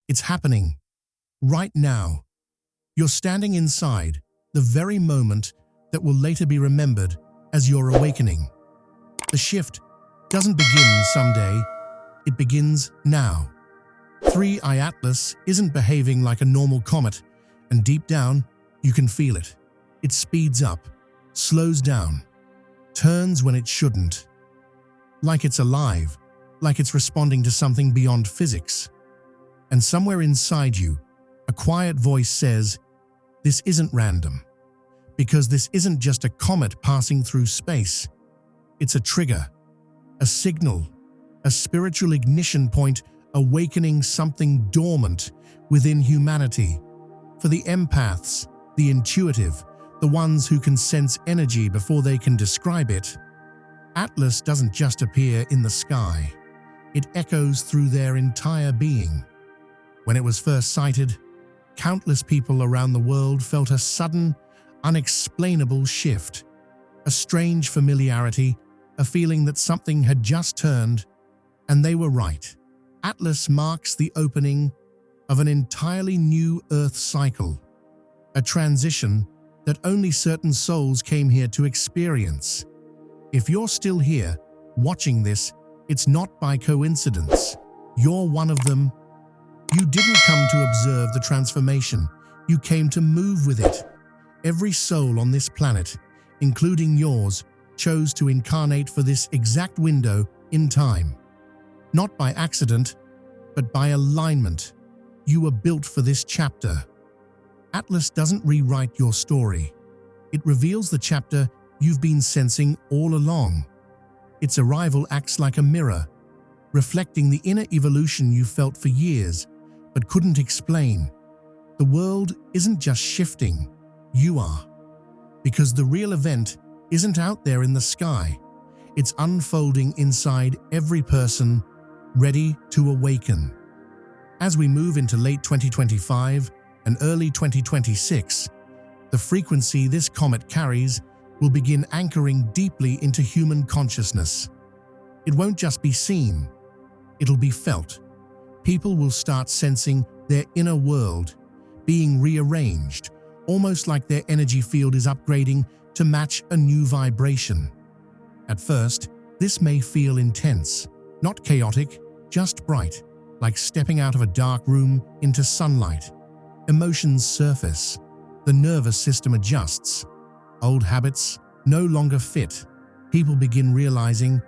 It's happening. Right now. You're standing inside the very moment that will later be remembered as your awakening. The shift doesn't begin someday, it begins now. 3i Atlas isn't behaving like a normal comet, and deep down, you can feel it. It speeds up, slows down, turns when it shouldn't. Like it's alive, like it's responding to something beyond physics. And somewhere inside you, a quiet voice says, "This isn't random." Because this isn't just a comet passing through space. It's a trigger, a signal, a spiritual ignition point awakening something dormant within humanity. For the empaths, the intuitive, the ones who can sense energy before they can describe it, Atlas doesn't just appear in the sky. It echoes through their entire being. When it was first sighted, countless people around the world felt a sudden, unexplainable shift, a strange familiarity, a feeling that something had just turned, and they were right. Atlas marks the opening of an entirely new Earth cycle, a transition that only certain souls came here to experience. If you're still here, watching this, it's not by coincidence. You're one of them. You didn't come to observe the transformation, you came to move with it. Every soul on this planet, including yours, chose to incarnate for this exact window in time. Not by accident, but by alignment. You were built for this chapter. Atlas doesn't rewrite your story. It reveals the chapter you've been sensing all along. Its arrival acts like a mirror, reflecting the inner evolution you felt for years, but couldn't explain. The world isn't just shifting. You are. Because the real event isn't out there in the sky. It's unfolding inside every person, ready to awaken. As we move into late 2025 and early 2026, the frequency this comet carries will begin anchoring deeply into human consciousness. It won't just be seen, it'll be felt. People will start sensing their inner world being rearranged, almost like their energy field is upgrading to match a new vibration. At first, this may feel intense, not chaotic, just bright, like stepping out of a dark room into sunlight. Emotions surface, the nervous system adjusts. Old habits no longer fit. People begin realizing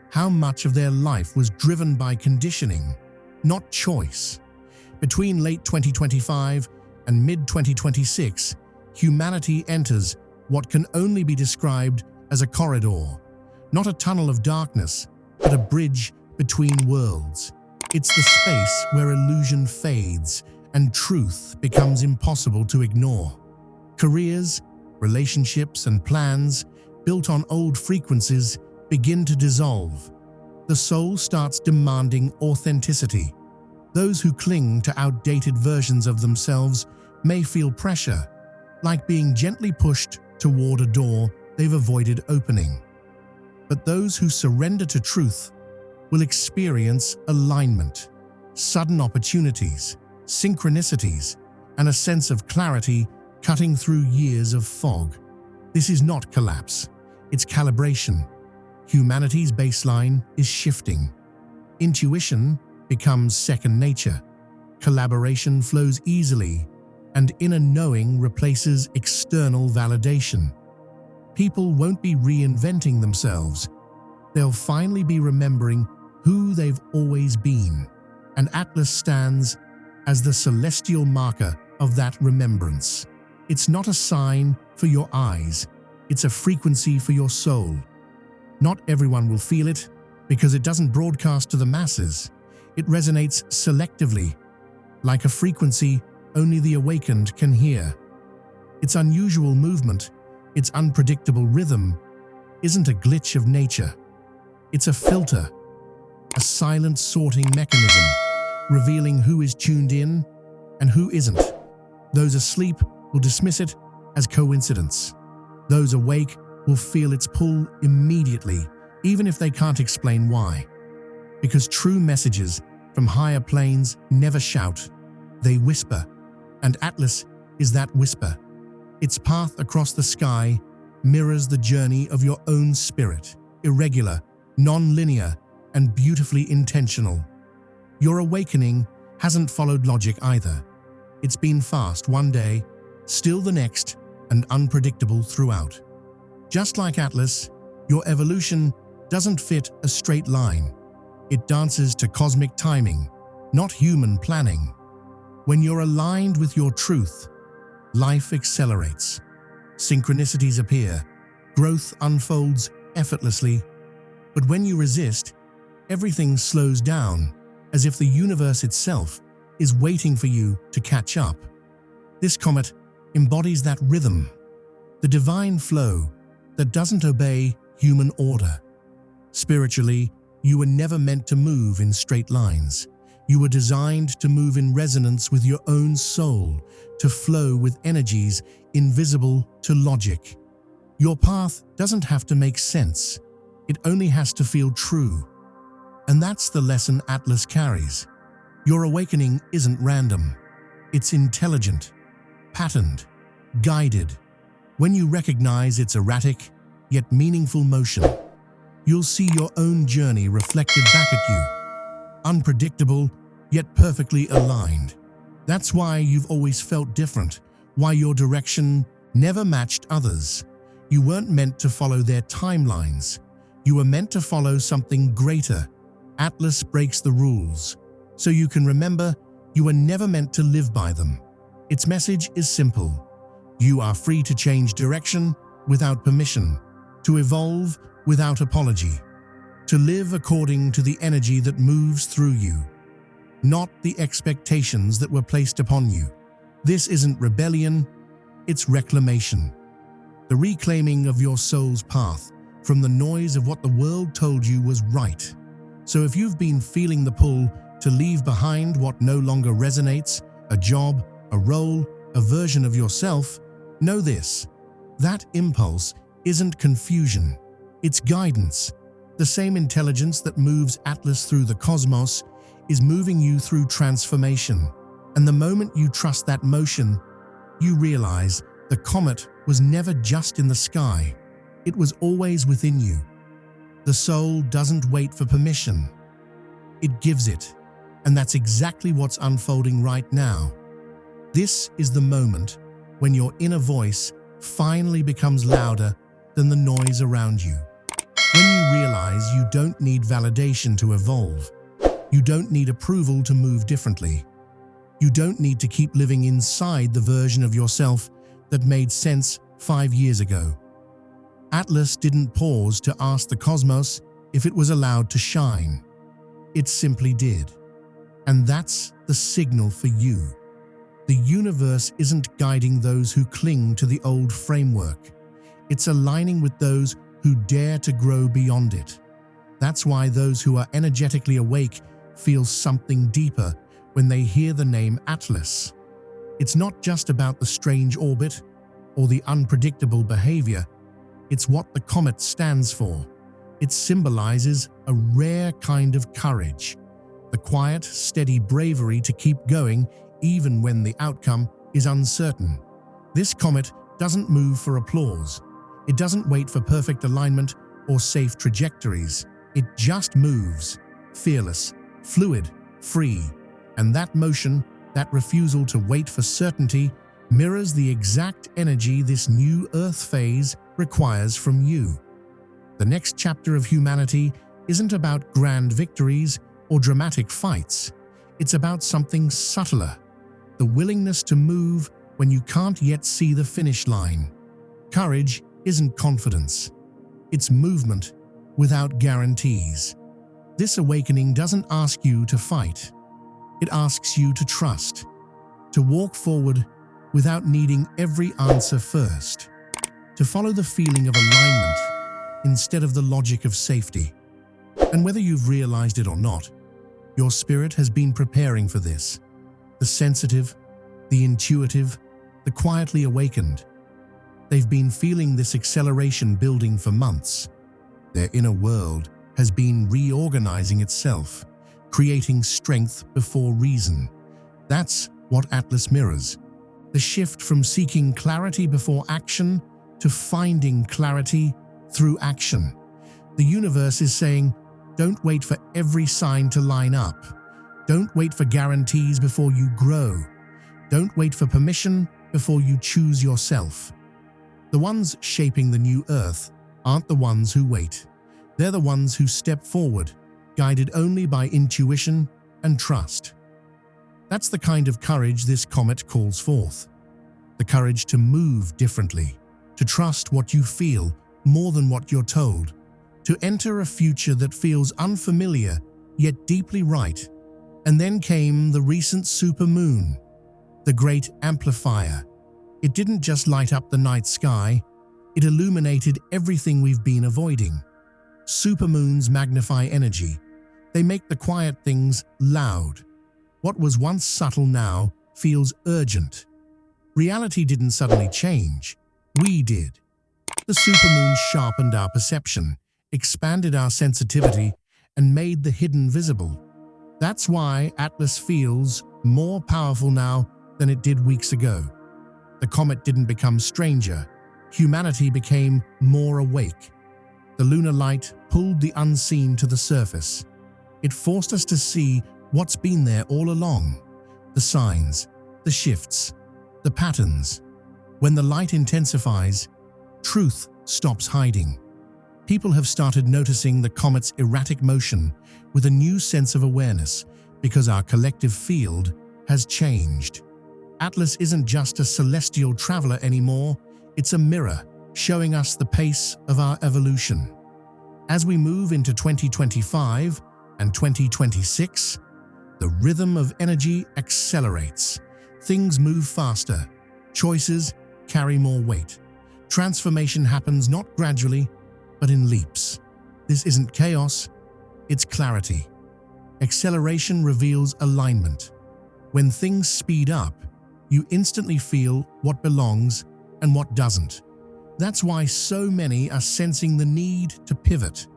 how much of their life was driven by conditioning, not choice. Between late 2025 and mid-2026, humanity enters what can only be described as a corridor, not a tunnel of darkness, but a bridge between worlds. It's the space where illusion fades and truth becomes impossible to ignore. Careers, relationships, and plans built on old frequencies begin to dissolve. The soul starts demanding authenticity. Those who cling to outdated versions of themselves may feel pressure, like being gently pushed toward a door they've avoided opening. But those who surrender to truth will experience alignment, sudden opportunities, synchronicities, and a sense of clarity cutting through years of fog. This is not collapse, it's calibration. Humanity's baseline is shifting. Intuition becomes second nature. Collaboration flows easily, and inner knowing replaces external validation. People won't be reinventing themselves. They'll finally be remembering who they've always been, and Atlas stands as the celestial marker of that remembrance. It's not a sign for your eyes, it's a frequency for your soul. Not everyone will feel it, because it doesn't broadcast to the masses. It resonates selectively, like a frequency only the awakened can hear. Its unusual movement, its unpredictable rhythm, isn't a glitch of nature. It's a filter, a silent sorting mechanism, revealing who is tuned in and who isn't. Those asleep will dismiss it as coincidence. Those awake will feel its pull immediately, even if they can't explain why. Because true messages from higher planes never shout, They whisper, and Atlas is that whisper. Its path across the sky mirrors the journey of your own spirit, irregular, non-linear, and beautifully intentional. Your awakening hasn't followed logic either. It's been fast one day, still the next, and unpredictable throughout. Just like Atlas, your evolution doesn't fit a straight line. It dances to cosmic timing, not human planning. When you're aligned with your truth, life accelerates. Synchronicities appear, growth unfolds effortlessly. But when you resist, everything slows down, as if the universe itself is waiting for you to catch up. This comet embodies that rhythm, the divine flow that doesn't obey human order. Spiritually, you were never meant to move in straight lines. You were designed to move in resonance with your own soul, to flow with energies invisible to logic. Your path doesn't have to make sense. It only has to feel true. And that's the lesson Atlas carries. Your awakening isn't random. It's intelligent, patterned, guided. When you recognize its erratic, yet meaningful motion, you'll see your own journey reflected back at you. Unpredictable, yet perfectly aligned. That's why you've always felt different, why your direction never matched others. You weren't meant to follow their timelines. You were meant to follow something greater. Atlas breaks the rules, so you can remember you were never meant to live by them. Its message is simple. You are free to change direction without permission, to evolve without apology, to live according to the energy that moves through you, not the expectations that were placed upon you. This isn't rebellion, it's reclamation. The reclaiming of your soul's path from the noise of what the world told you was right. So if you've been feeling the pull to leave behind what no longer resonates, a job, a role, a version of yourself, know this: that impulse isn't confusion, it's guidance. The same intelligence that moves Atlas through the cosmos is moving you through transformation. And the moment you trust that motion, you realize the comet was never just in the sky. It was always within you. The soul doesn't wait for permission. It gives it. And that's exactly what's unfolding right now. This is the moment when your inner voice finally becomes louder than the noise around you. When you realize you don't need validation to evolve. You don't need approval to move differently. You don't need to keep living inside the version of yourself that made sense 5 years ago. Atlas didn't pause to ask the cosmos if it was allowed to shine. It simply did. And that's the signal for you. The universe isn't guiding those who cling to the old framework. It's aligning with those who dare to grow beyond it. That's why those who are energetically awake feel something deeper when they hear the name Atlas. It's not just about the strange orbit or the unpredictable behavior. It's what the comet stands for. It symbolizes a rare kind of courage, the quiet, steady bravery to keep going even when the outcome is uncertain. This comet doesn't move for applause. It doesn't wait for perfect alignment or safe trajectories. It just moves, fearless, fluid, free. And that motion, that refusal to wait for certainty, mirrors the exact energy this new Earth phase requires from you. The next chapter of humanity isn't about grand victories or dramatic fights. It's about something subtler, the willingness to move when you can't yet see the finish line. Courage isn't confidence. It's movement without guarantees. This awakening doesn't ask you to fight. It asks you to trust, to walk forward without needing every answer first, to follow the feeling of alignment instead of the logic of safety. And whether you've realized it or not, your spirit has been preparing for this. The sensitive, the intuitive, the quietly awakened. They've been feeling this acceleration building for months. Their inner world has been reorganizing itself, creating strength before reason. That's what Atlas mirrors: the shift from seeking clarity before action to finding clarity through action. The universe is saying, don't wait for every sign to line up. Don't wait for guarantees before you grow. Don't wait for permission before you choose yourself. The ones shaping the new earth aren't the ones who wait. They're the ones who step forward, guided only by intuition and trust. That's the kind of courage this comet calls forth. The courage to move differently, to trust what you feel more than what you're told, to enter a future that feels unfamiliar yet deeply right. And then came the recent supermoon, the great amplifier. It didn't just light up the night sky, it illuminated everything we've been avoiding. Supermoons magnify energy. They make the quiet things loud. What was once subtle now feels urgent. Reality didn't suddenly change. We did. The supermoon sharpened our perception, expanded our sensitivity, and made the hidden visible. That's why Atlas feels more powerful now than it did weeks ago. The comet didn't become stranger. Humanity became more awake. The lunar light pulled the unseen to the surface. It forced us to see what's been there all along: the signs, the shifts, the patterns. When the light intensifies, truth stops hiding. People have started noticing the comet's erratic motion with a new sense of awareness because our collective field has changed. Atlas isn't just a celestial traveler anymore, it's a mirror showing us the pace of our evolution. As we move into 2025 and 2026, the rhythm of energy accelerates. Things move faster. Choices carry more weight. Transformation happens not gradually, but in leaps. This isn't chaos, it's clarity. Acceleration reveals alignment. When things speed up, you instantly feel what belongs and what doesn't. That's why so many are sensing the need to pivot,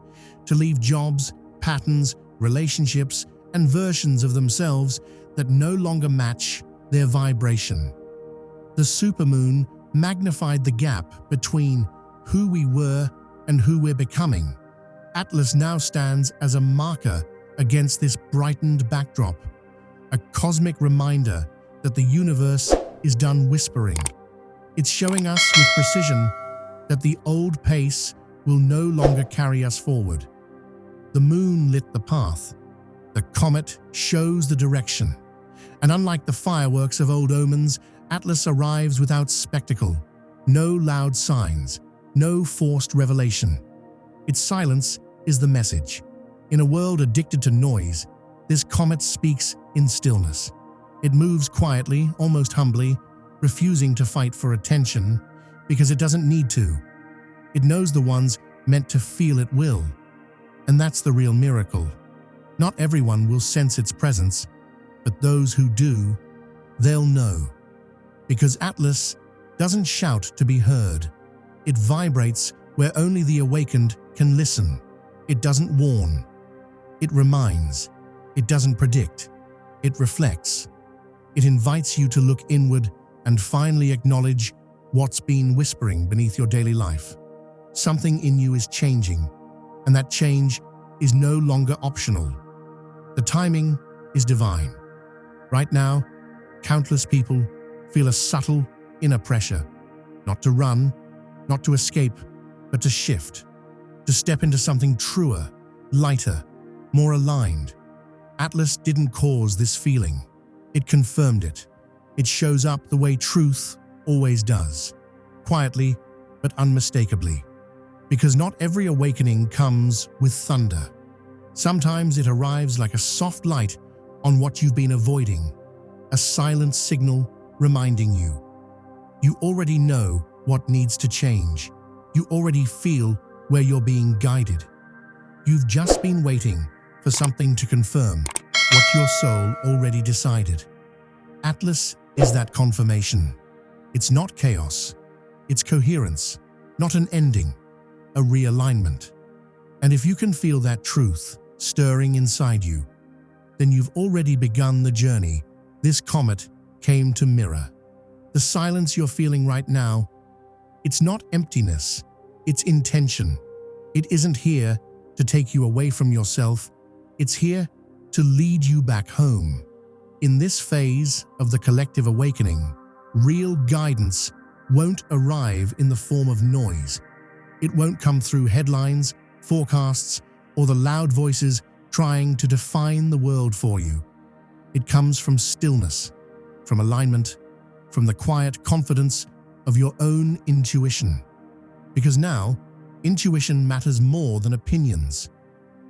to leave jobs, patterns, relationships, and versions of themselves that no longer match their vibration. The supermoon magnified the gap between who we were and who we're becoming. Atlas now stands as a marker against this brightened backdrop, a cosmic reminder that the universe is done whispering. It's showing us with precision that the old pace will no longer carry us forward. The moon lit the path. The comet shows the direction. And unlike the fireworks of old omens, Atlas arrives without spectacle, no loud signs, no forced revelation. Its silence is the message. In a world addicted to noise, this comet speaks in stillness. It moves quietly, almost humbly, refusing to fight for attention because it doesn't need to. It knows the ones meant to feel it will. And that's the real miracle. Not everyone will sense its presence, but those who do, they'll know. Because Atlas doesn't shout to be heard. It vibrates where only the awakened can listen. It doesn't warn. It reminds. It doesn't predict. It reflects. It invites you to look inward and finally acknowledge what's been whispering beneath your daily life. Something in you is changing, and that change is no longer optional. The timing is divine. Right now, countless people feel a subtle inner pressure, not to run, not to escape, but to shift, to step into something truer, lighter, more aligned. Atlas didn't cause this feeling. It confirmed it. It shows up the way truth always does, quietly but unmistakably. Because not every awakening comes with thunder. Sometimes it arrives like a soft light on what you've been avoiding, a silent signal reminding you. You already know what needs to change. You already feel where you're being guided. You've just been waiting for something to confirm what your soul already decided. Atlas is that confirmation. It's not chaos. It's coherence, not an ending, a realignment. And if you can feel that truth stirring inside you, then you've already begun the journey this comet came to mirror. The silence you're feeling right now, it's not emptiness, it's intention. It isn't here to take you away from yourself, it's here to lead you back home. In this phase of the collective awakening, real guidance won't arrive in the form of noise. It won't come through headlines, forecasts, or the loud voices trying to define the world for you. It comes from stillness, from alignment, from the quiet confidence of your own intuition. Because now, intuition matters more than opinions.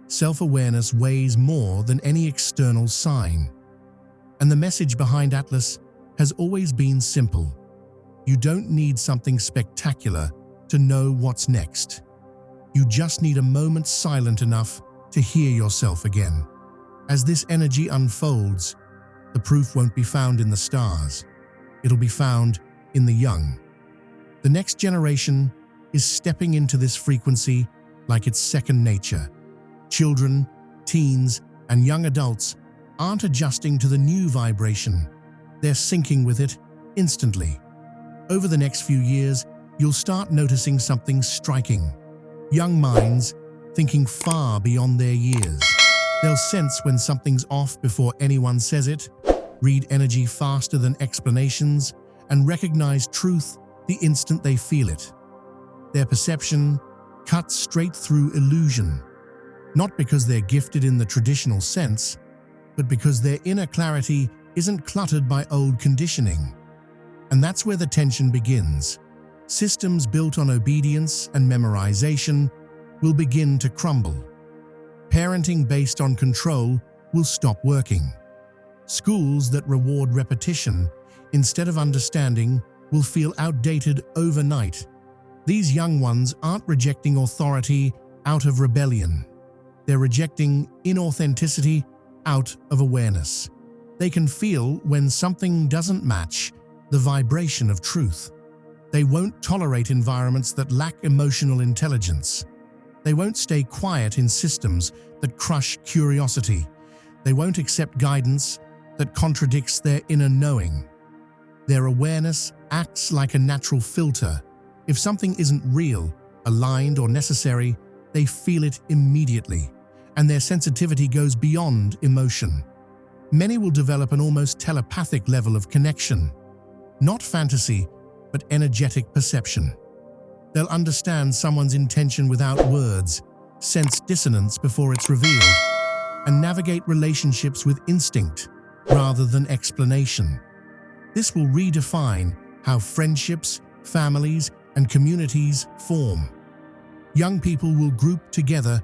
Self-awareness weighs more than any external sign. And the message behind Atlas has always been simple. You don't need something spectacular to know what's next. You just need a moment silent enough to hear yourself again. As this energy unfolds, the proof won't be found in the stars. It'll be found in the young. The next generation is stepping into this frequency like it's second nature. Children, teens, and young adults aren't adjusting to the new vibration. They're syncing with it instantly. Over the next few years, you'll start noticing something striking. Young minds thinking far beyond their years. They'll sense when something's off before anyone says it, read energy faster than explanations, and recognize truth the instant they feel it. Their perception cuts straight through illusion, not because they're gifted in the traditional sense, but because their inner clarity isn't cluttered by old conditioning. And that's where the tension begins. Systems built on obedience and memorization will begin to crumble. Parenting based on control will stop working. Schools that reward repetition instead of understanding will feel outdated overnight. These young ones aren't rejecting authority out of rebellion. They're rejecting inauthenticity out of awareness. They can feel when something doesn't match the vibration of truth. They won't tolerate environments that lack emotional intelligence. They won't stay quiet in systems that crush curiosity. They won't accept guidance that contradicts their inner knowing. Their awareness acts like a natural filter. If something isn't real, aligned, or necessary, they feel it immediately, and their sensitivity goes beyond emotion. Many will develop an almost telepathic level of connection, not fantasy, but energetic perception. They'll understand someone's intention without words, sense dissonance before it's revealed, and navigate relationships with instinct rather than explanation. This will redefine how friendships, families, and communities form. Young people will group together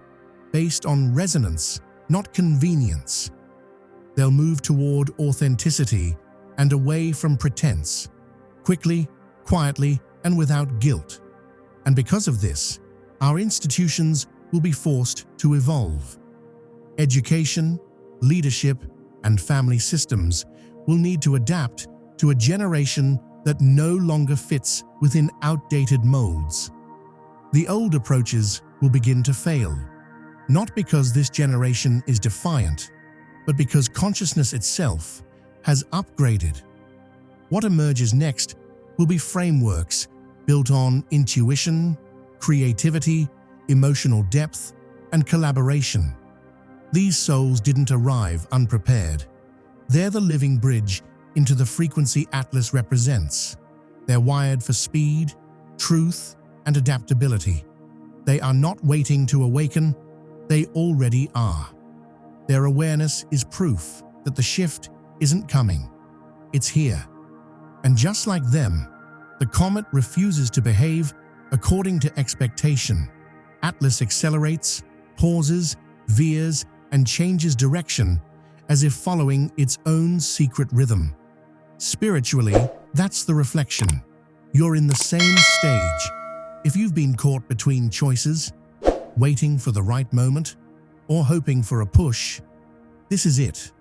based on resonance, not convenience. They'll move toward authenticity and away from pretense, quickly, quietly, and without guilt. And because of this, our institutions will be forced to evolve. Education, leadership, and family systems will need to adapt to a generation that no longer fits within outdated molds. The old approaches will begin to fail, not because this generation is defiant, but because consciousness itself has upgraded. What emerges next will be frameworks built on intuition, creativity, emotional depth, and collaboration. These souls didn't arrive unprepared. They're the living bridge into the frequency Atlas represents. They're wired for speed, truth, and adaptability. They are not waiting to awaken, they already are. Their awareness is proof that the shift isn't coming, it's here. And just like them, the comet refuses to behave according to expectation. Atlas accelerates, pauses, veers, and changes direction as if following its own secret rhythm. Spiritually, that's the reflection. You're in the same stage. If you've been caught between choices, waiting for the right moment, or hoping for a push, this is it.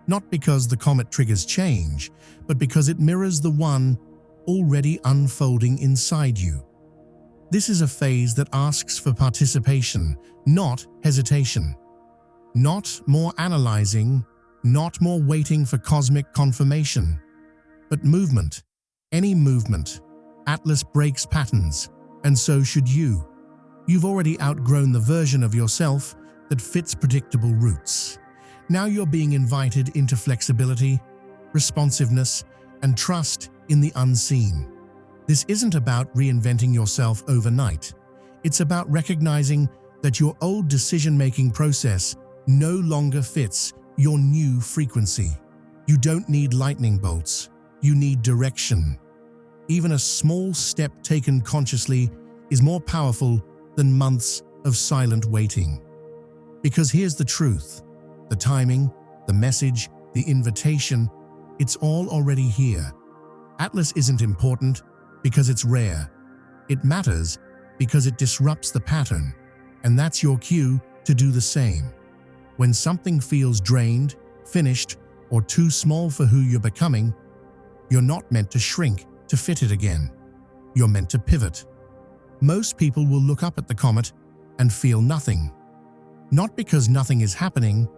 Not because the comet triggers change, but because it mirrors the one already unfolding inside you. This is a phase that asks for participation, not hesitation. Not more analyzing, not more waiting for cosmic confirmation. But movement, any movement, Atlas breaks patterns, and so should you. You've already outgrown the version of yourself that fits predictable routes. Now you're being invited into flexibility, responsiveness, and trust in the unseen. This isn't about reinventing yourself overnight. It's about recognizing that your old decision-making process no longer fits your new frequency. You don't need lightning bolts. You need direction. Even a small step taken consciously is more powerful than months of silent waiting. Because here's the truth. The timing, the message, the invitation, it's all already here. Atlas isn't important because it's rare. It matters because it disrupts the pattern, and that's your cue to do the same. When something feels drained, finished, or too small for who you're becoming, you're not meant to shrink to fit it again. You're meant to pivot. Most people will look up at the comet and feel nothing. Not because nothing is happening,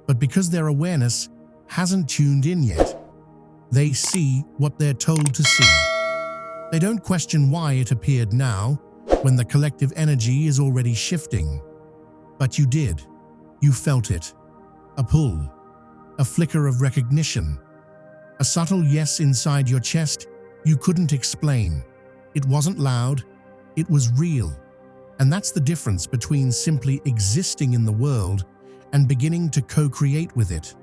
but because their awareness hasn't tuned in yet. They see what they're told to see. They don't question why it appeared now, when the collective energy is already shifting. But you did. You felt it. A pull. A flicker of recognition. A subtle yes inside your chest you couldn't explain. It wasn't loud. It was real. And that's the difference between simply existing in the world and beginning to co-create with it.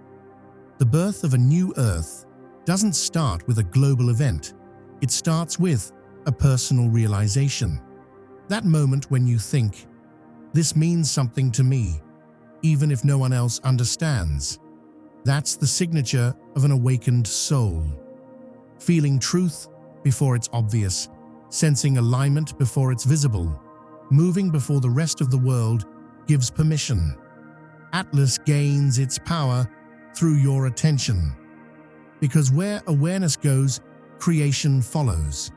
The birth of a new Earth doesn't start with a global event. It starts with a personal realization. That moment when you think, this means something to me, even if no one else understands. That's the signature of an awakened soul. Feeling truth before it's obvious, sensing alignment before it's visible, moving before the rest of the world gives permission. Atlas gains its power through your attention. Because where awareness goes, creation follows.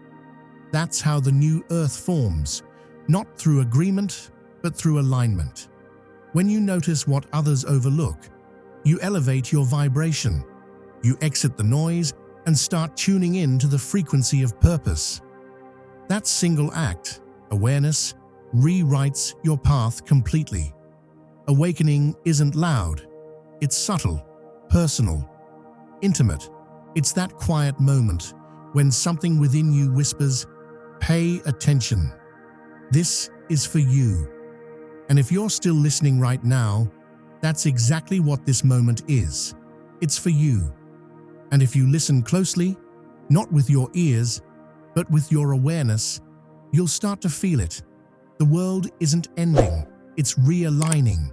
That's how the new Earth forms, not through agreement, but through alignment. When you notice what others overlook, you elevate your vibration. You exit the noise and start tuning in to the frequency of purpose. That single act, awareness, rewrites your path completely. Awakening isn't loud. It's subtle, personal, intimate. It's that quiet moment when something within you whispers, "Pay attention. This is for you." And if you're still listening right now, that's exactly what this moment is. It's for you. And if you listen closely, not with your ears, but with your awareness, you'll start to feel it. The world isn't ending, it's realigning.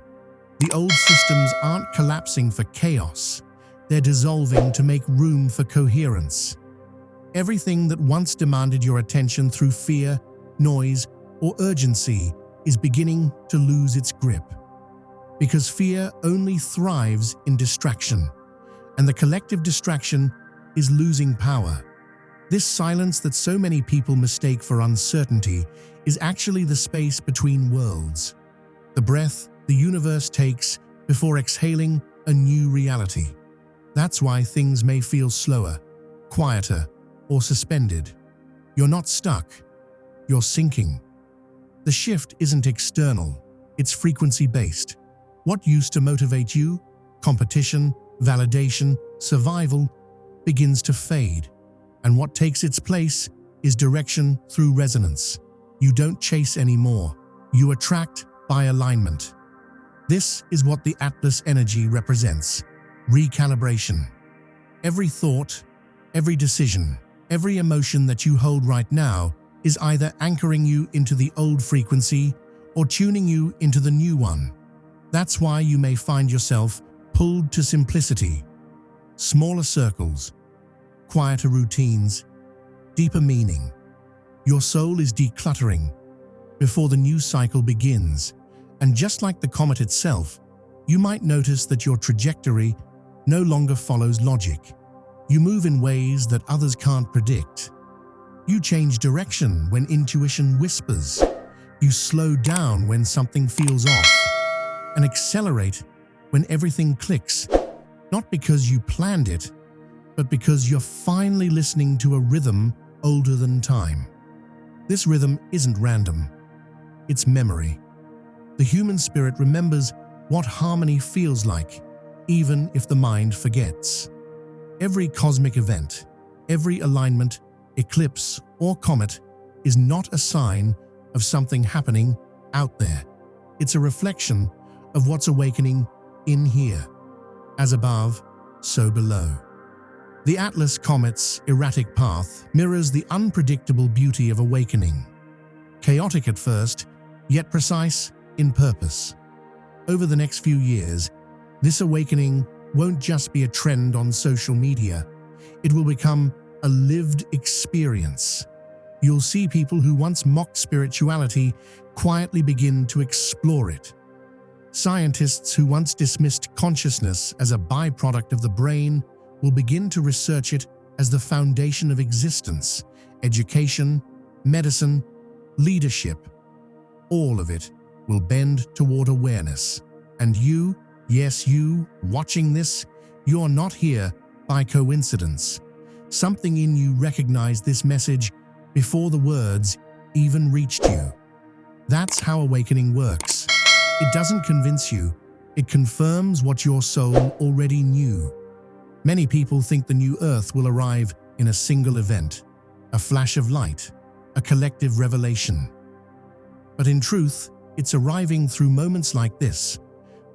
The old systems aren't collapsing for chaos. They're dissolving to make room for coherence. Everything that once demanded your attention through fear, noise, or urgency is beginning to lose its grip. Because fear only thrives in distraction, and the collective distraction is losing power. This silence that so many people mistake for uncertainty is actually the space between worlds. The breath the universe takes before exhaling a new reality. That's why things may feel slower, quieter, or suspended. You're not stuck. You're sinking. The shift isn't external. It's frequency-based. What used to motivate you, competition, validation, survival, begins to fade. And what takes its place is direction through resonance. You don't chase anymore. You attract by alignment. This is what the Atlas energy represents. Recalibration. Every thought, every decision, every emotion that you hold right now is either anchoring you into the old frequency or tuning you into the new one. That's why you may find yourself pulled to simplicity, smaller circles, quieter routines, deeper meaning. Your soul is decluttering before the new cycle begins, and just like the comet itself, you might notice that your trajectory no longer follows logic. You move in ways that others can't predict. You change direction when intuition whispers. You slow down when something feels off, and accelerate when everything clicks, not because you planned it, but because you're finally listening to a rhythm older than time. This rhythm isn't random. It's memory. The human spirit remembers what harmony feels like, even if the mind forgets. Every cosmic event, every alignment, eclipse, or comet is not a sign of something happening out there. It's a reflection of what's awakening in here. As above, so below. The Atlas comet's erratic path mirrors the unpredictable beauty of awakening. Chaotic at first, yet precise in purpose. Over the next few years, this awakening won't just be a trend on social media. It will become a lived experience. You'll see people who once mocked spirituality quietly begin to explore it. Scientists who once dismissed consciousness as a byproduct of the brain will begin to research it as the foundation of existence, education, medicine, leadership. All of it will bend toward awareness. And you, yes you, watching this, you're not here by coincidence. Something in you recognized this message before the words even reached you. That's how awakening works. It doesn't convince you, it confirms what your soul already knew. Many people think the new earth will arrive in a single event, a flash of light, a collective revelation. But in truth, it's arriving through moments like this,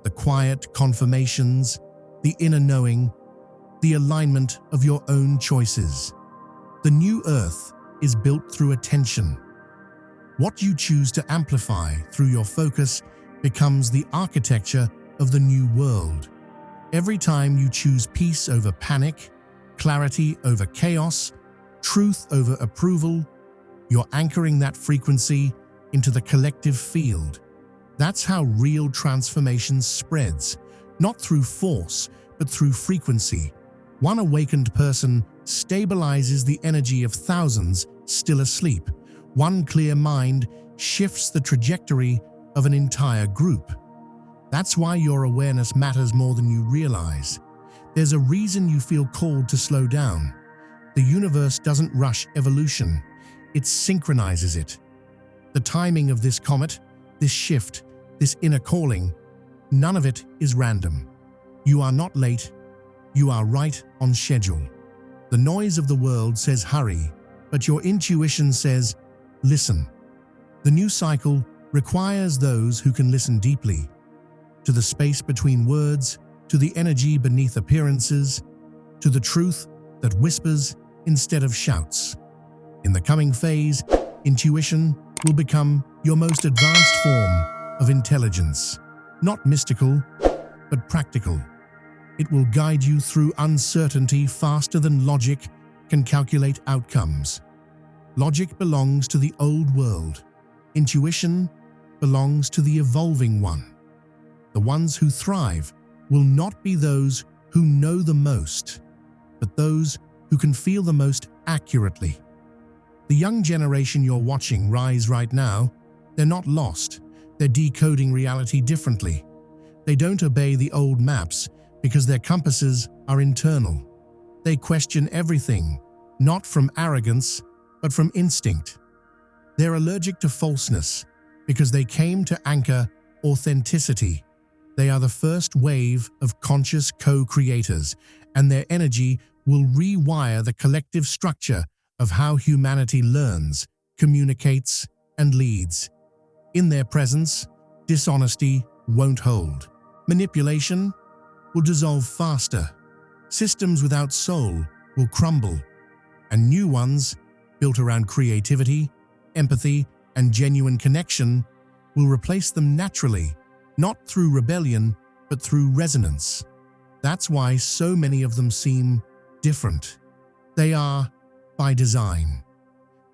the quiet confirmations, the inner knowing, the alignment of your own choices. The new earth is built through attention. What you choose to amplify through your focus becomes the architecture of the new world. Every time you choose peace over panic, clarity over chaos, truth over approval, you're anchoring that frequency into the collective field. That's how real transformation spreads, not through force, but through frequency. One awakened person stabilizes the energy of thousands still asleep. One clear mind shifts the trajectory of an entire group. That's why your awareness matters more than you realize. There's a reason you feel called to slow down. The universe doesn't rush evolution, it synchronizes it. The timing of this comet, this shift, this inner calling, none of it is random. You are not late, you are right on schedule. The noise of the world says hurry, but your intuition says, listen. The new cycle requires those who can listen deeply, to the space between words, to the energy beneath appearances, to the truth that whispers instead of shouts. In the coming phase, intuition will become your most advanced form of intelligence, not mystical, but practical. It will guide you through uncertainty faster than logic can calculate outcomes. Logic belongs to the old world. Intuition belongs to the evolving one. The ones who thrive will not be those who know the most, but those who can feel the most accurately. The young generation you're watching rise right now, they're not lost. They're decoding reality differently. They don't obey the old maps because their compasses are internal. They question everything, not from arrogance, but from instinct. They're allergic to falseness because they came to anchor authenticity. They are the first wave of conscious co-creators, and their energy will rewire the collective structure of how humanity learns, communicates, and leads. In their presence, dishonesty won't hold. Manipulation will dissolve faster. Systems without soul will crumble, and new ones, built around creativity, empathy, and genuine connection, will replace them naturally, not through rebellion, but through resonance. That's why so many of them seem different. They are by design.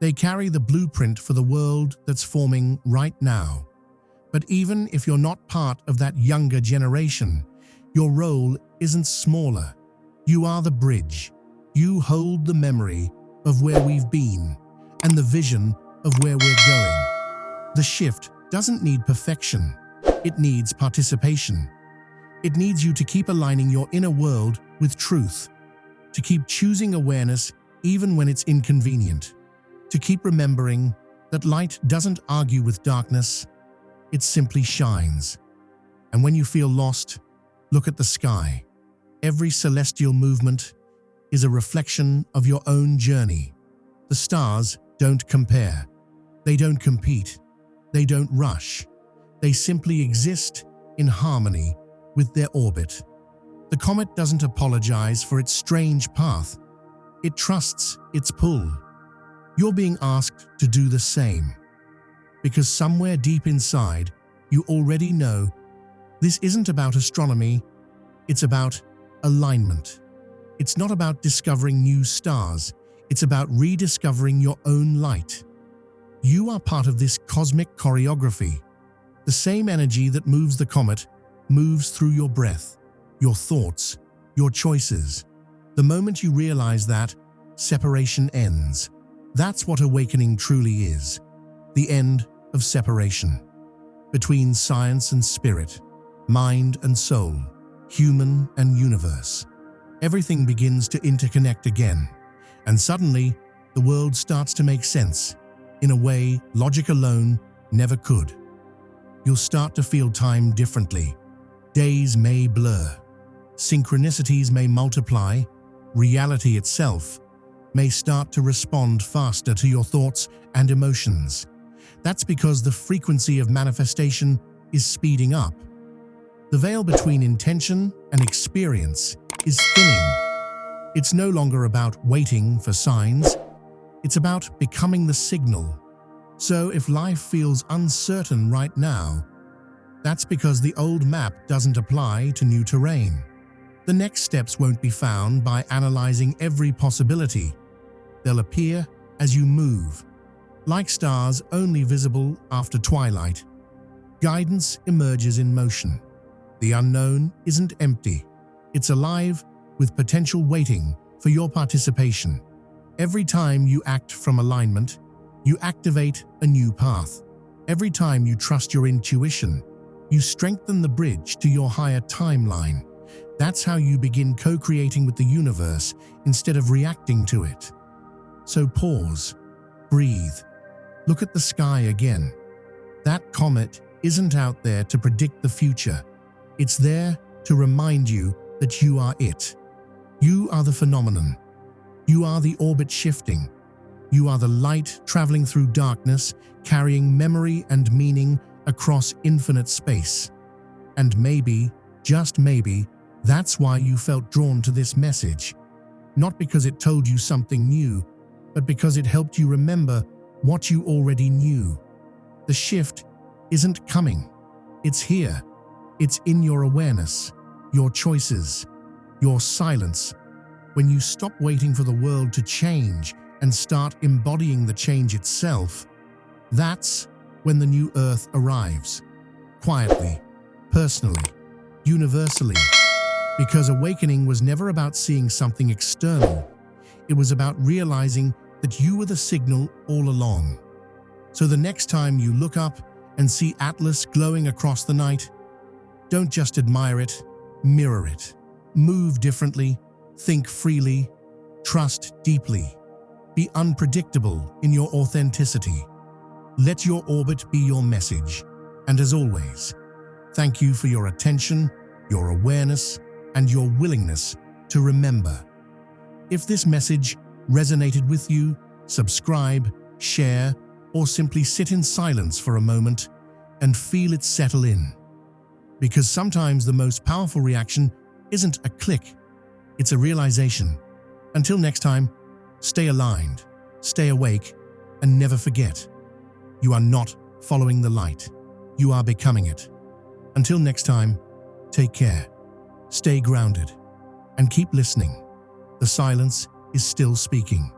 They carry the blueprint for the world that's forming right now. But even if you're not part of that younger generation, your role isn't smaller. You are the bridge. You hold the memory of where we've been and the vision of where we're going. The shift doesn't need perfection. It needs participation. It needs you to keep aligning your inner world with truth. to keep choosing awareness even when it's inconvenient, to keep remembering that light doesn't argue with darkness, it simply shines. And when you feel lost, look at the sky. Every celestial movement is a reflection of your own journey. The stars don't compare. They don't compete. They don't rush. They simply exist in harmony with their orbit. The comet doesn't apologize for its strange path. It trusts its pull. You're being asked to do the same, because somewhere deep inside, you already know this isn't about astronomy, it's about alignment. It's not about discovering new stars, it's about rediscovering your own light. You are part of this cosmic choreography. The same energy that moves the comet moves through your breath, your thoughts, your choices. The moment you realize that, separation ends. That's what awakening truly is. The end of separation. Between science and spirit, mind and soul, human and universe. Everything begins to interconnect again, and suddenly the world starts to make sense in a way logic alone never could. You'll start to feel time differently. Days may blur. Synchronicities may multiply. Reality itself may start to respond faster to your thoughts and emotions. That's because the frequency of manifestation is speeding up. The veil between intention and experience is thinning. It's no longer about waiting for signs. It's about becoming the signal. So if life feels uncertain right now, that's because the old map doesn't apply to new terrain. The next steps won't be found by analyzing every possibility. They'll appear as you move, like stars only visible after twilight. Guidance emerges in motion. The unknown isn't empty. It's alive with potential waiting for your participation. Every time you act from alignment, you activate a new path. Every time you trust your intuition, you strengthen the bridge to your higher timeline. That's how you begin co-creating with the universe instead of reacting to it. So pause, breathe, look at the sky again. That comet isn't out there to predict the future. It's there to remind you that you are it. You are the phenomenon. You are the orbit shifting. You are the light traveling through darkness, carrying memory and meaning across infinite space. And maybe, just maybe, that's why you felt drawn to this message. Not because it told you something new, but because it helped you remember what you already knew. The shift isn't coming. It's here. It's in your awareness, your choices, your silence. When you stop waiting for the world to change and start embodying the change itself, that's when the new earth arrives. Quietly, personally, universally. Because awakening was never about seeing something external. It was about realizing that you were the signal all along. So the next time you look up and see Atlas glowing across the night, don't just admire it, mirror it. Move differently, think freely, trust deeply. Be unpredictable in your authenticity. Let your orbit be your message. And as always, thank you for your attention, your awareness, and your willingness to remember. If this message resonated with you, subscribe, share, or simply sit in silence for a moment and feel it settle in. Because sometimes the most powerful reaction isn't a click, it's a realization. Until next time, stay aligned, stay awake, and never forget, you are not following the light, you are becoming it. Until next time, take care, stay grounded, and keep listening. The silence is still speaking.